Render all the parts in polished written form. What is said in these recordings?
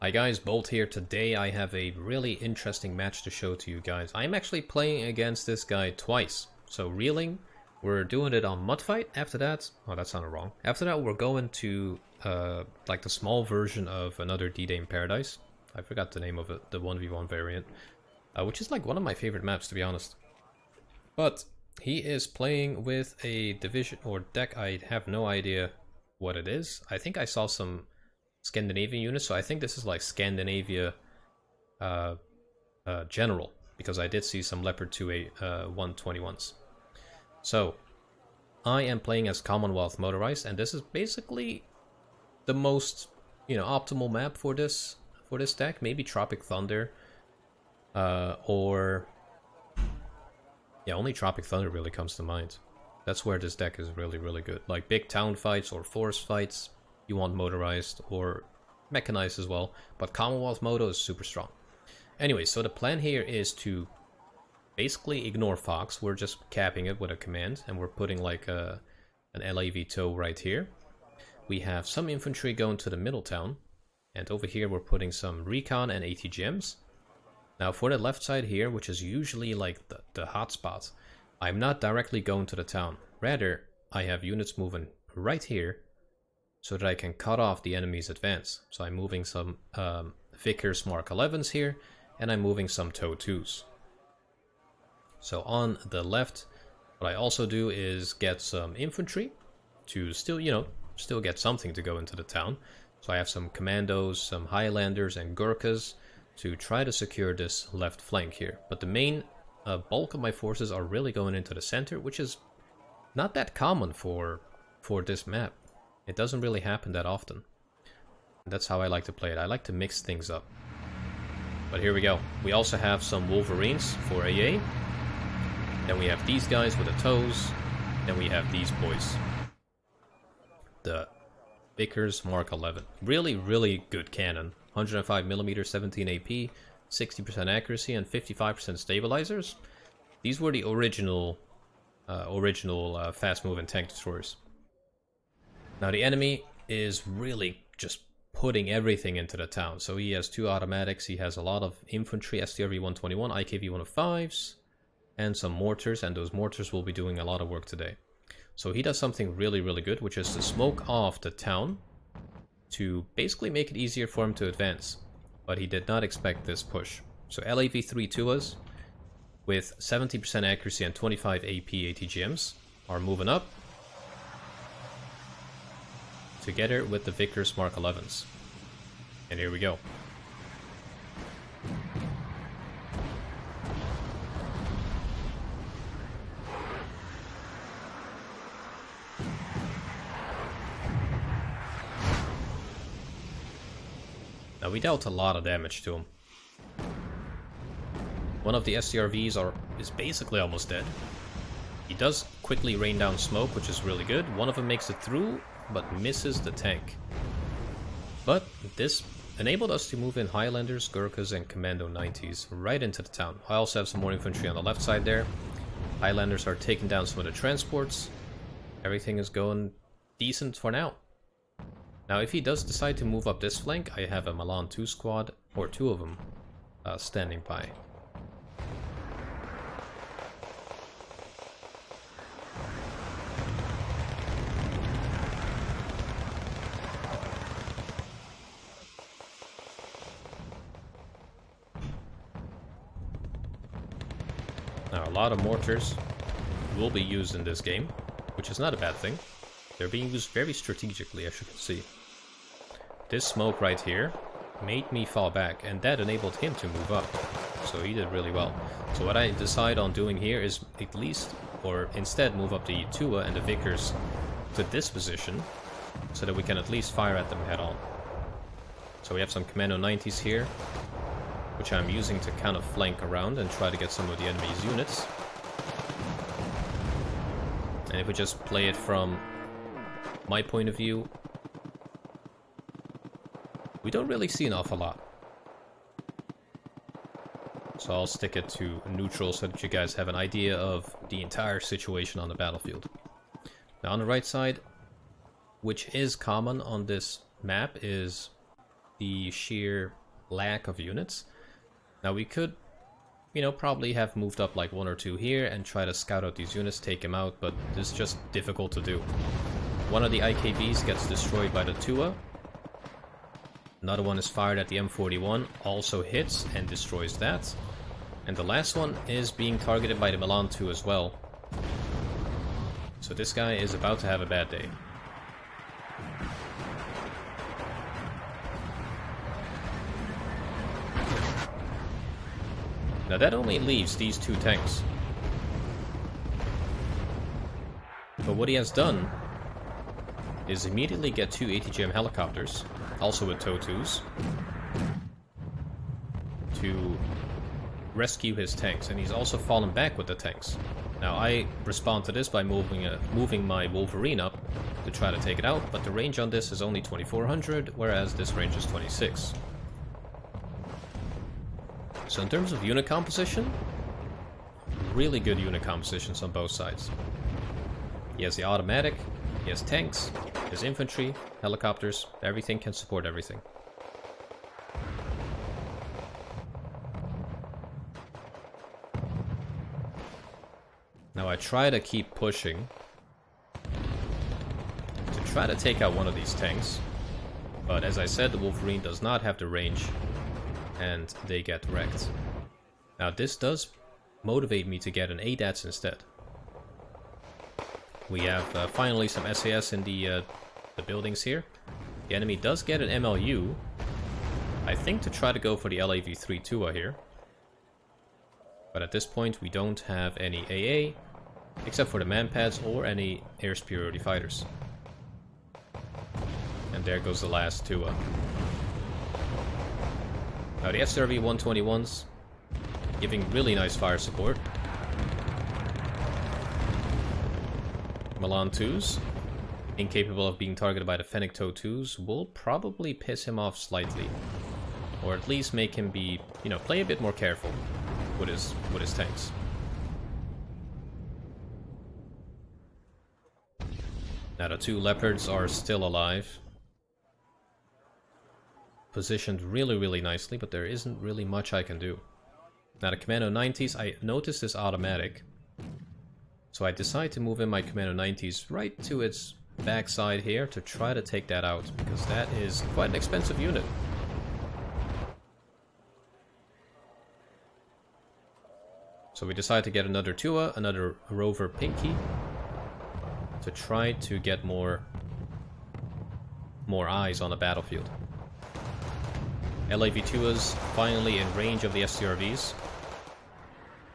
Hi guys, Bolt here. Today I have a really interesting match to show to you guys. I'm actually playing against this guy twice. So reeling, we're doing it on Mudfight. After that, oh that sounded wrong. After that we're going to like the small version of another D-Day in Paradise. I forgot the name of it, the 1v1 variant. Which is like one of my favorite maps to be honest. But he is playing with a division or deck, I have no idea what it is. I think I saw some Scandinavian units, so I think this is like Scandinavia general, because I did see some Leopard 2A 121s. So I am playing as Commonwealth Motorized, and this is basically the most, optimal map for this deck. Maybe Tropic Thunder, or yeah, only Tropic Thunder really comes to mind. That's where this deck is really good. Like big town fights or forest fights, you want motorized or mechanized as well, but Commonwealth Moto is super strong. Anyway, so the plan here is to basically ignore Fox. We're just capping it with a command, and we're putting like an LAV tow right here. We have some infantry going to the middle town, and over here we're putting some recon and ATGMs. Now for the left side here, which is usually like the hot spot, I'm not directly going to the town. Rather, I have units moving right here so that I can cut off the enemy's advance. So I'm moving some Vickers Mark 11s here, and I'm moving some TOW 2s. So on the left, what I also do is get some infantry to still get something to go into the town. So I have some commandos, some Highlanders and Gurkhas to try to secure this left flank here. But the main bulk of my forces are really going into the center, which is not that common for this map. It doesn't really happen that often. That's how I like to play it. I like to mix things up. But here we go. We also have some Wolverines for AA. Then we have these guys with the tows. Then we have these boys. The Vickers Mark 11. Really good cannon. 105mm, 17 AP, 60% accuracy, and 55% stabilizers. These were the original fast-moving tank destroyers. Now the enemy is really just putting everything into the town. So he has 2 automatics, he has a lot of infantry, STRV-121, IKV-105s, and some mortars, and those mortars will be doing a lot of work today. So he does something really good, which is to smoke off the town to basically make it easier for him to advance. But he did not expect this push. So LAV-3 Tuas with 70% accuracy and 25 AP ATGMs are moving up, together with the Vickers Mark 11s. And here we go. Now we dealt a lot of damage to him. One of the SCRVs is basically almost dead. He does quickly rain down smoke, which is really good. One of them makes it through, but misses the tank. But this enabled us to move in Highlanders, Gurkhas, and Commando 90s right into the town. I also have some more infantry on the left side there. Highlanders are taking down some of the transports. Everything is going decent for now. Now if he does decide to move up this flank, I have a Milan 2 squad, or 2 of them, standing by. Now a lot of mortars will be used in this game, which is not a bad thing. They're being used very strategically, as you can see. This smoke right here made me fall back, and that enabled him to move up. So he did really well. So what I decide on doing here is at least, or instead, move up the Tua and the Vickers to this position, so that we can at least fire at them head on. So we have some Commando 90s here, which I'm using to kind of flank around and try to get some of the enemy's units. And if we just play it from my point of view, we don't really see an awful lot. So I'll stick it to neutral so that you guys have an idea of the entire situation on the battlefield. Now on the right side, which is common on this map, is the sheer lack of units. Now we could, you know, probably have moved up like 1 or 2 here and try to scout out these units, take them out, but it's just difficult to do. One of the IKBs gets destroyed by the Tua. Another one is fired at the M41, also hits and destroys that. And the last one is being targeted by the Milan 2 as well. So this guy is about to have a bad day. Now that only leaves these 2 tanks. But what he has done is immediately get 2 ATGM helicopters, also with TOW2s, to rescue his tanks, and he's also fallen back with the tanks. Now I respond to this by moving my Wolverine up to try to take it out, but the range on this is only 2400, whereas this range is 26. So in terms of unit composition, really good unit compositions on both sides. He has the automatic, he has tanks, he has infantry, helicopters, everything can support everything. Now I try to keep pushing to try to take out one of these tanks, but as I said, the Wolverine does not have the range and they get wrecked. Now this does motivate me to get an ADATS instead. We have finally some SAS in the buildings here. The enemy does get an MLU, I think to try to go for the LAV-3 Tua here. But at this point we don't have any AA, except for the manpads or any air superiority fighters. And there goes the last Tua. Now the SRV 121s giving really nice fire support. Milan 2s, incapable of being targeted by the Fennec TOW2s, will probably piss him off slightly. Or at least make him be, you know, play a bit more careful with his tanks. Now the 2 Leopards are still alive. Positioned really nicely, but there isn't really much I can do. Now the Commando 90s, I noticed is automatic. So I decide to move in my Commando 90s right to its backside here to try to take that out, because that is quite an expensive unit. So we decide to get another Tua, another Rover Pinky, to try to get more eyes on the battlefield. LAV-2s finally in range of the STRVs.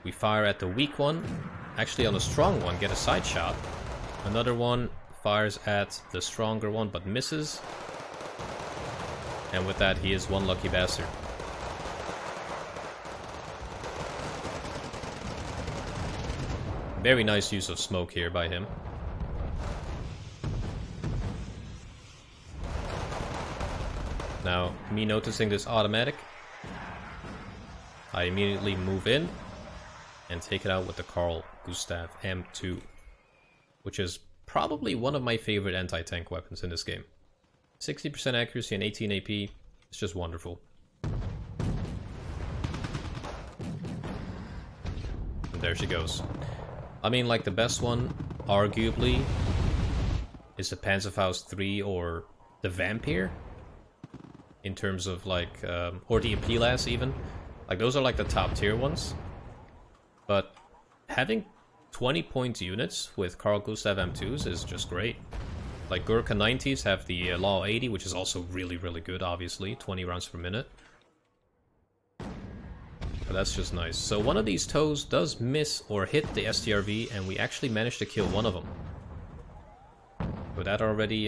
We fire at the weak one, actually on the strong one, get a side shot. Another one fires at the stronger one but misses. And with that he is one lucky bastard. Very nice use of smoke here by him. Now, me noticing this automatic, I immediately move in and take it out with the Carl Gustav M2, which is probably one of my favorite anti-tank weapons in this game. 60% accuracy and 18 AP, it's just wonderful. And there she goes. I mean, like, the best one, arguably, is the Panzerfaust 3 or the Vampire. In terms of, like, or the Apilas even. Like, those are like the top tier ones. But having 20-point units with Carl Gustav M2s is just great. Like, Gurkha 90s have the Law 80, which is also really good, obviously. 20 rounds per minute. But that's just nice. So one of these TOWs does miss or hit the STRV, and we actually managed to kill one of them. But that already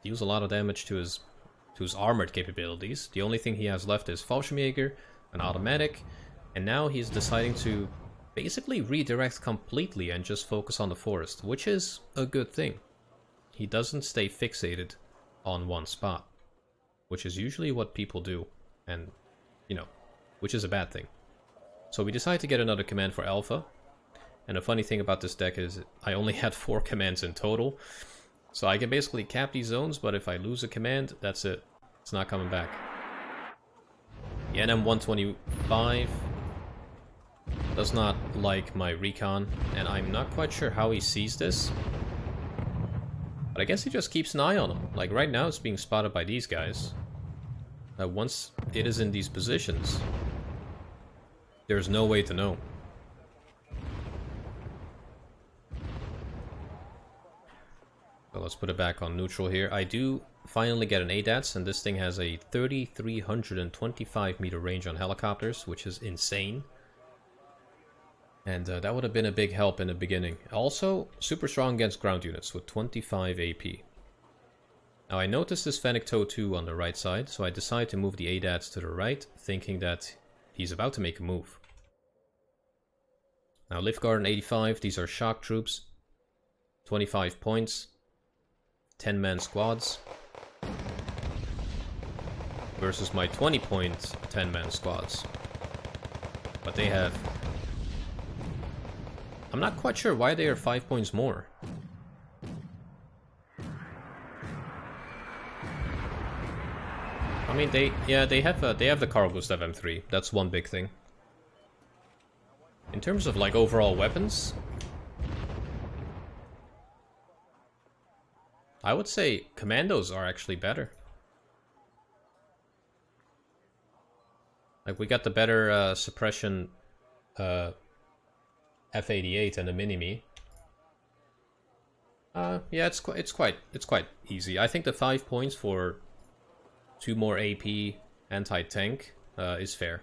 deals a lot of damage to his armored capabilities. The only thing he has left is Fallschirmjäger, an automatic, and now he's deciding to basically redirect completely and just focus on the forest, which is a good thing. He doesn't stay fixated on one spot, which is usually what people do, and, you know, which is a bad thing. So we decide to get another command for Alpha, and the funny thing about this deck is I only had 4 commands in total. So I can basically cap these zones, but if I lose a command, that's it. It's not coming back. The NM125 does not like my recon, and I'm not quite sure how he sees this. But I guess he just keeps an eye on him. Like right now it's being spotted by these guys. Once it is in these positions, there's no way to know. So let's put it back on neutral here. I do finally get an ADATS, and this thing has a 3,325 meter range on helicopters, which is insane. And that would have been a big help in the beginning. Also, super strong against ground units with 25 AP. Now I noticed this Fennec Toe 2 on the right side, so I decide to move the ADATS to the right, thinking that he's about to make a move. Now Lift Guard 85, these are shock troops. 25 points. 10-man squads. Versus my 20-point 10-man squads. But they have... I'm not quite sure why they are 5 points more. I mean, they have the Carl Gustav M3. That's one big thing. In terms of like overall weapons, I would say commandos are actually better. Like we got the better suppression F88 and the Mini-Me. Yeah, it's quite easy. I think the 5 points for 2 more AP anti-tank is fair.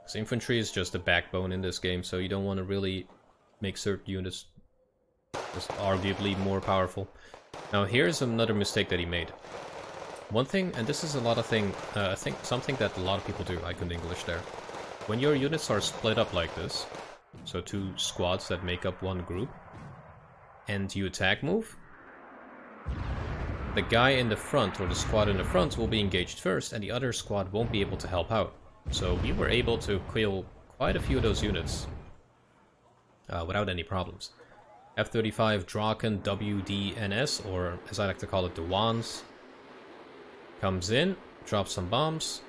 Because infantry is just the backbone in this game, so you don't want to really make certain units just arguably more powerful. Now here's another mistake that he made. One thing, and this is a lot of I think something that a lot of people do, I couldn't English there. When your units are split up like this, so 2 squads that make up one group, and you attack move, the guy in the front, or the squad in the front, will be engaged first, and the other squad won't be able to help out. So we were able to kill quite a few of those units without any problems. F-35 Draken WDNS, or as I like to call it, the Wands, comes in, drops some bombs.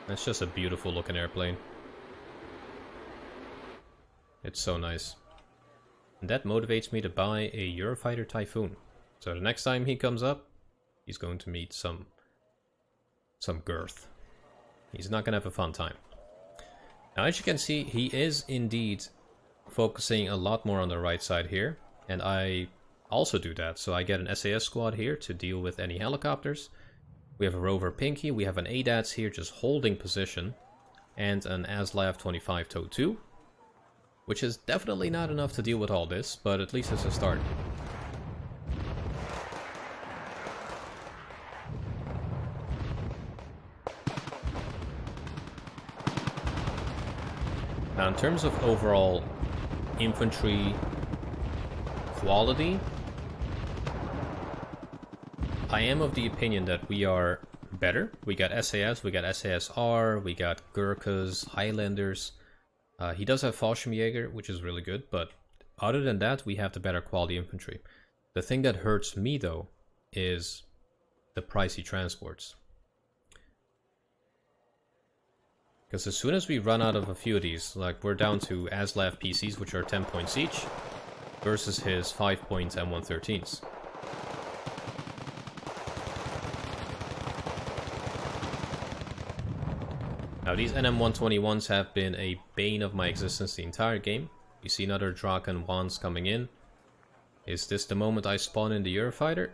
It's just a beautiful looking airplane. It's so nice. And that motivates me to buy a Eurofighter Typhoon. So the next time he comes up, he's going to meet some girth. He's not going to have a fun time. Now as you can see, he is indeed focusing a lot more on the right side here. And I also do that. So I get an SAS squad here to deal with any helicopters. We have a Rover Pinky, we have an ADATS here just holding position, and an ASLAV 25 Toe 2, which is definitely not enough to deal with all this, but at least it's a start. Now in terms of overall infantry quality, I am of the opinion that we are better. We got SAS, we got SASR, we got Gurkhas, Highlanders. He does have Fallschirmjäger, which is really good, but other than that, we have the better quality infantry. The thing that hurts me, though, is the price he transports. Because as soon as we run out of a few of these, like we're down to ASLAV PCs, which are 10 points each, versus his 5 points M113s. Now these NM121s have been a bane of my existence the entire game. You see another Draken Wands coming in. Is this the moment I spawn in the Eurofighter?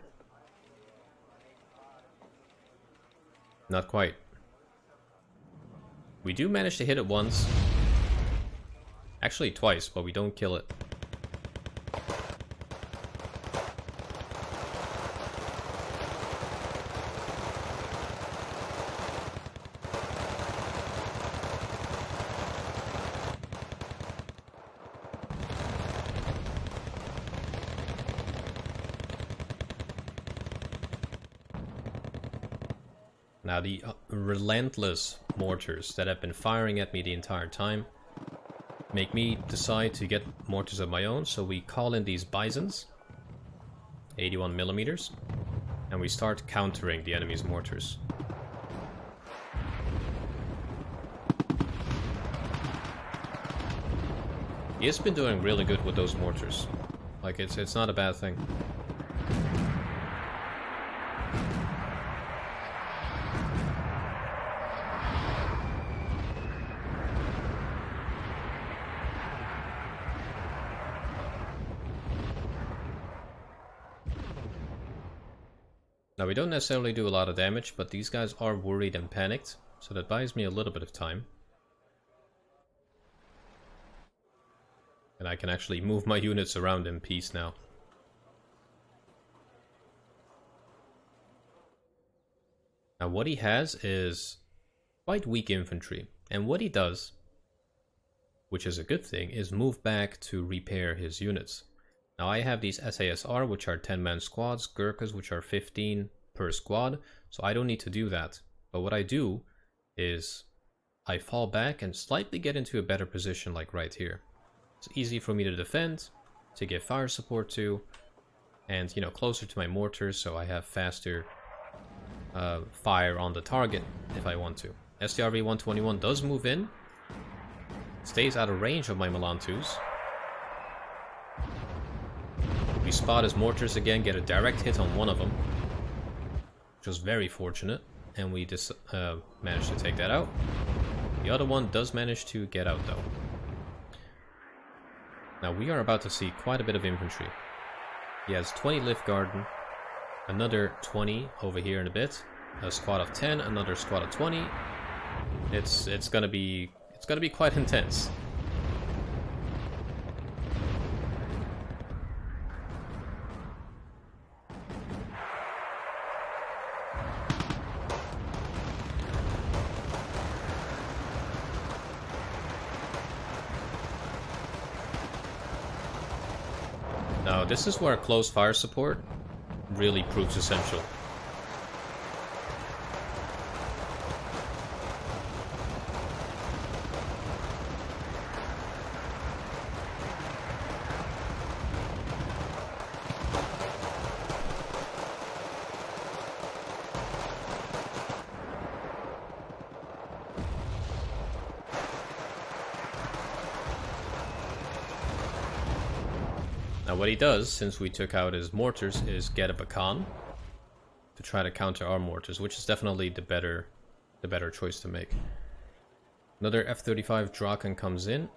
Not quite. We do manage to hit it once. Actually twice, but we don't kill it. Now the relentless mortars that have been firing at me the entire time make me decide to get mortars of my own, so we call in these Bisons, 81 millimeters. and we start countering the enemy's mortars. He has been doing really good with those mortars. Like, it's not a bad thing. Now, we don't necessarily do a lot of damage, but these guys are worried and panicked, so that buys me a little bit of time. And I can actually move my units around in peace now. Now, what he has is quite weak infantry, and what he does, which is a good thing, is move back to repair his units. Now I have these SASR, which are 10-man squads, Gurkhas, which are 15 per squad, so I don't need to do that. But what I do is I fall back and slightly get into a better position, like right here. It's easy for me to defend, to give fire support to, and, you know, closer to my mortars, so I have faster fire on the target if I want to. STRV 121 does move in, stays out of range of my Milan 2s. We spot his mortars again, get a direct hit on one of them, which was very fortunate, and we just managed to take that out. The other one does manage to get out though. Now we are about to see quite a bit of infantry. He has 20 Lift Garden, another 20 over here in a bit, a squad of 10, another squad of 20. It's gonna be quite intense. Now, this is where close fire support really proves essential. Now what he does, since we took out his mortars, is get a Bekannt to try to counter our mortars, which is definitely the better choice to make. Another F-35 Draken comes in.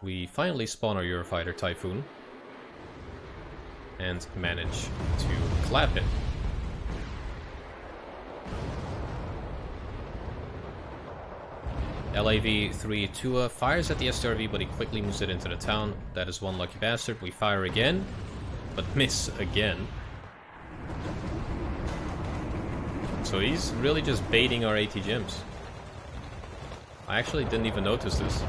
We finally spawn our Eurofighter Typhoon and manage to clap it. LAV-3 Tua fires at the STRV, but he quickly moves it into the town. That is one lucky bastard. We fire again, but miss again. So he's really just baiting our AT gems. I actually didn't even notice this.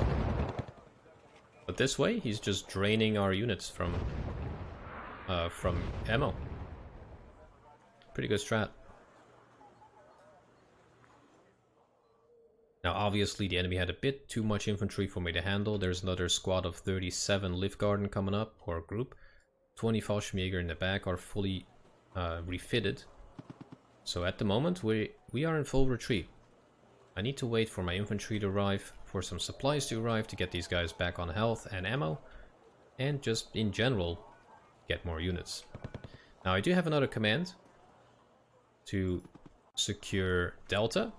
But this way, he's just draining our units from ammo. Pretty good strat. Now obviously the enemy had a bit too much infantry for me to handle. There's another squad of 37 Lift Garden coming up, or group. 20 Fallschirmjäger in the back are fully refitted. So at the moment we are in full retreat. I need to wait for my infantry to arrive, for some supplies to arrive to get these guys back on health and ammo, and just in general get more units. Now I do have another command to secure Delta.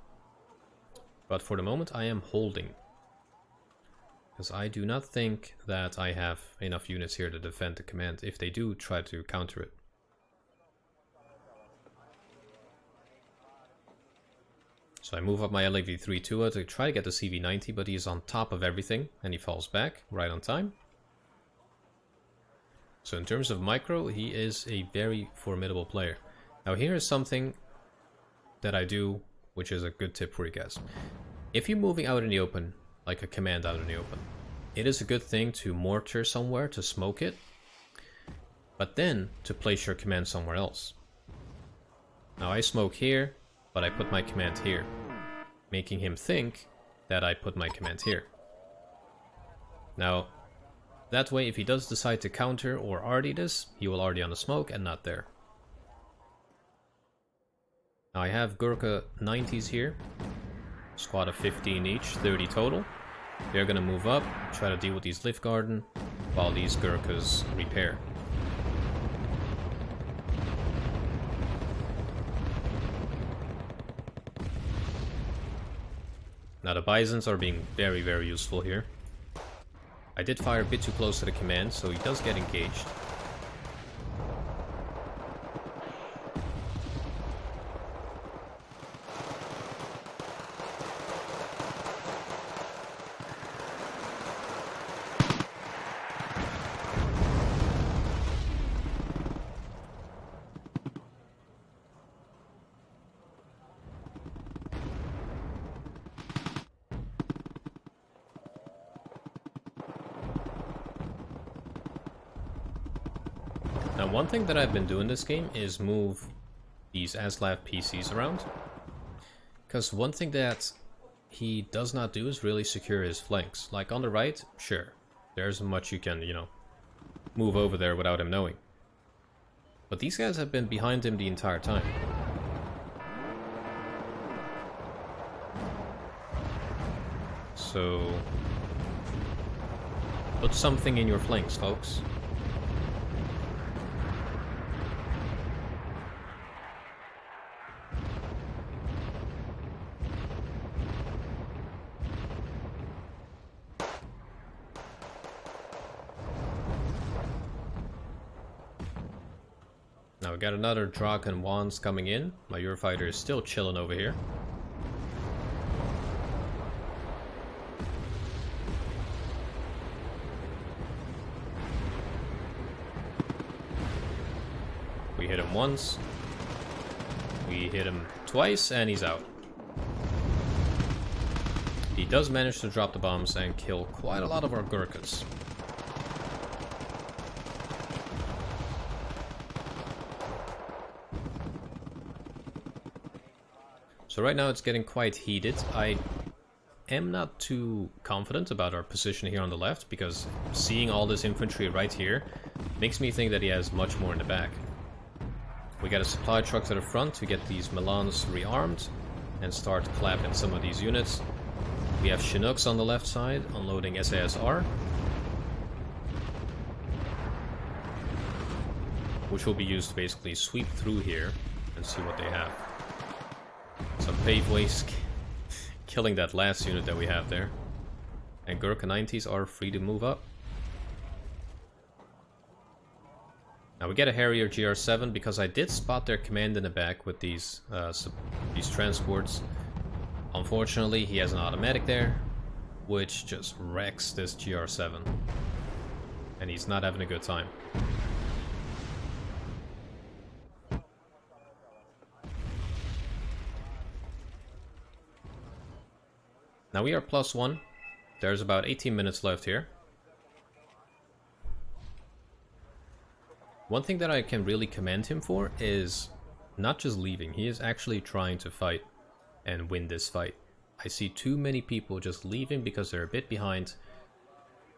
But for the moment I am holding, because I do not think that I have enough units here to defend the command if they do try to counter it. So I move up my LAV-3 Tua to try to get the CV-90, but he is on top of everything and he falls back right on time. So in terms of micro, he is a very formidable player. Now here is something that I do, which is a good tip for you guys. If you're moving out in the open, like a command out in the open, it is a good thing to mortar somewhere to smoke it, but then to place your command somewhere else. Now I smoke here, but I put my command here, making him think that I put my command here. Now, that way if he does decide to counter or RD this, he will RD on the smoke and not there. Now I have Gurkha 90s here. Squad of 15 each, 30 total. They're gonna move up, try to deal with these Lift Garden, while these Gurkhas repair. Now the Bisons are being very, very useful here. I did fire a bit too close to the command, so he does get engaged. Now one thing that I've been doing this game is move these Aslav PCs around. Because one thing that he does not do is really secure his flanks. Like on the right, sure, there's much you can, you know, move over there without him knowing. But these guys have been behind him the entire time. So put something in your flanks, folks. Now we got another Draken Wands coming in. My Eurofighter is still chilling over here. We hit him once. We hit him twice and he's out. He does manage to drop the bombs and kill quite a lot of our Gurkhas. So right now it's getting quite heated. I am not too confident about our position here on the left, because seeing all this infantry right here makes me think that he has much more in the back. We got a supply truck to the front to get these Milans rearmed and start clapping some of these units. We have Chinooks on the left side unloading SASR, which will be used to basically sweep through here and see what they have. Some pave waste killing that last unit that we have there. And Gurkha 90s are free to move up. Now we get a Harrier GR7 because I did spot their command in the back with these transports. Unfortunately, he has an automatic there, which just wrecks this GR7. And he's not having a good time. Now we are +1. There's about 18 minutes left here. One thing that I can really commend him for is not just leaving. He is actually trying to fight and win this fight. I see too many people just leaving because they're a bit behind.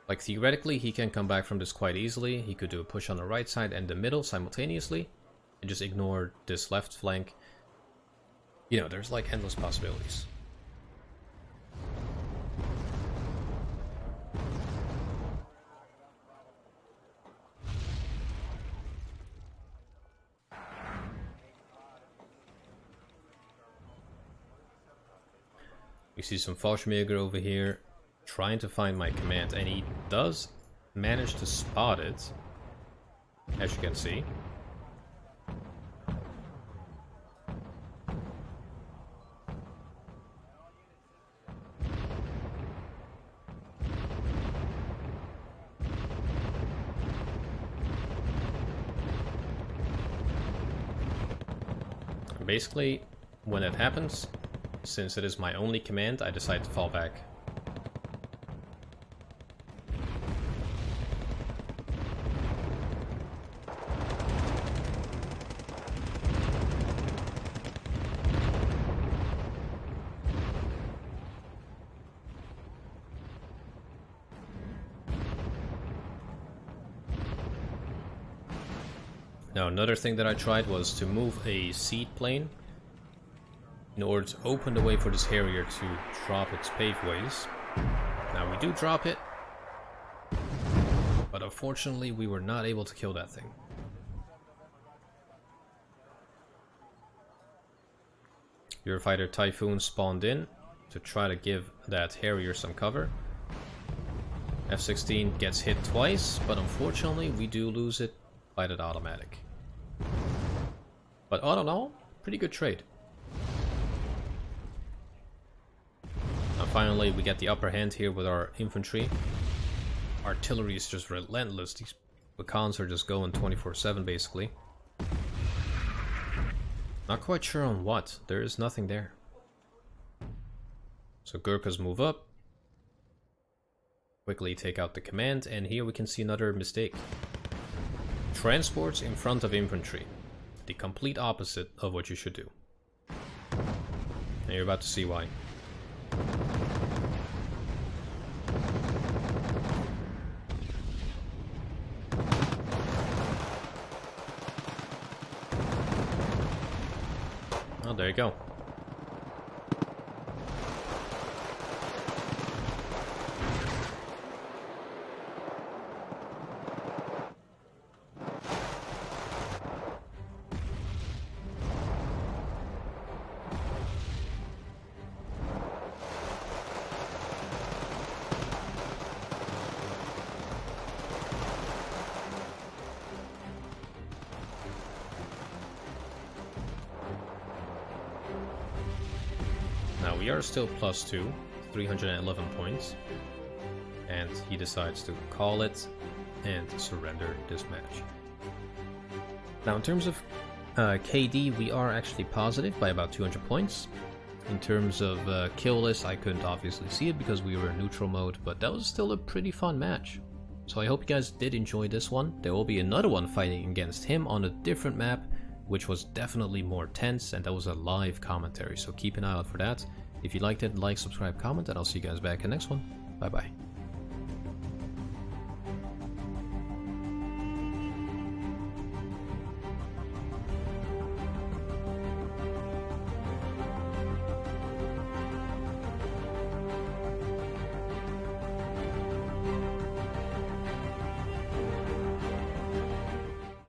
Like theoretically, he can come back from this quite easily. He could do a push on the right side and the middle simultaneously and just ignore this left flank. You know, there's like endless possibilities. We see some Fallschirmjäger over here trying to find my command, and he does manage to spot it, as you can see. Basically, when it happens, since it is my only command, I decide to fall back. Now another thing that I tried was to move a seed plane in order to open the way for this Harrier to drop its paveways. Now we do drop it, but unfortunately we were not able to kill that thing. Eurofighter Typhoon spawned in to try to give that Harrier some cover. F-16 gets hit twice, but unfortunately we do lose it by that automatic. But all in all, pretty good trade. Now finally we get the upper hand here with our infantry. Artillery is just relentless. These Bekanns are just going 24/7 basically. Not quite sure on what. There is nothing there. So Gurkhas move up. Quickly take out the command, and here we can see another mistake. Transports in front of infantry. The complete opposite of what you should do. And you're about to see why. Oh, there you go. Now we are still +2, 311 points, and he decides to call it and surrender this match. Now in terms of KD, we are actually positive by about 200 points. In terms of kill list, I couldn't obviously see it because we were in neutral mode, but that was still a pretty fun match. So I hope you guys did enjoy this one. There will be another one fighting against him on a different map, which was definitely more tense, and that was a live commentary, so keep an eye out for that. If you liked it, like, subscribe, comment, and I'll see you guys back in the next one. Bye bye.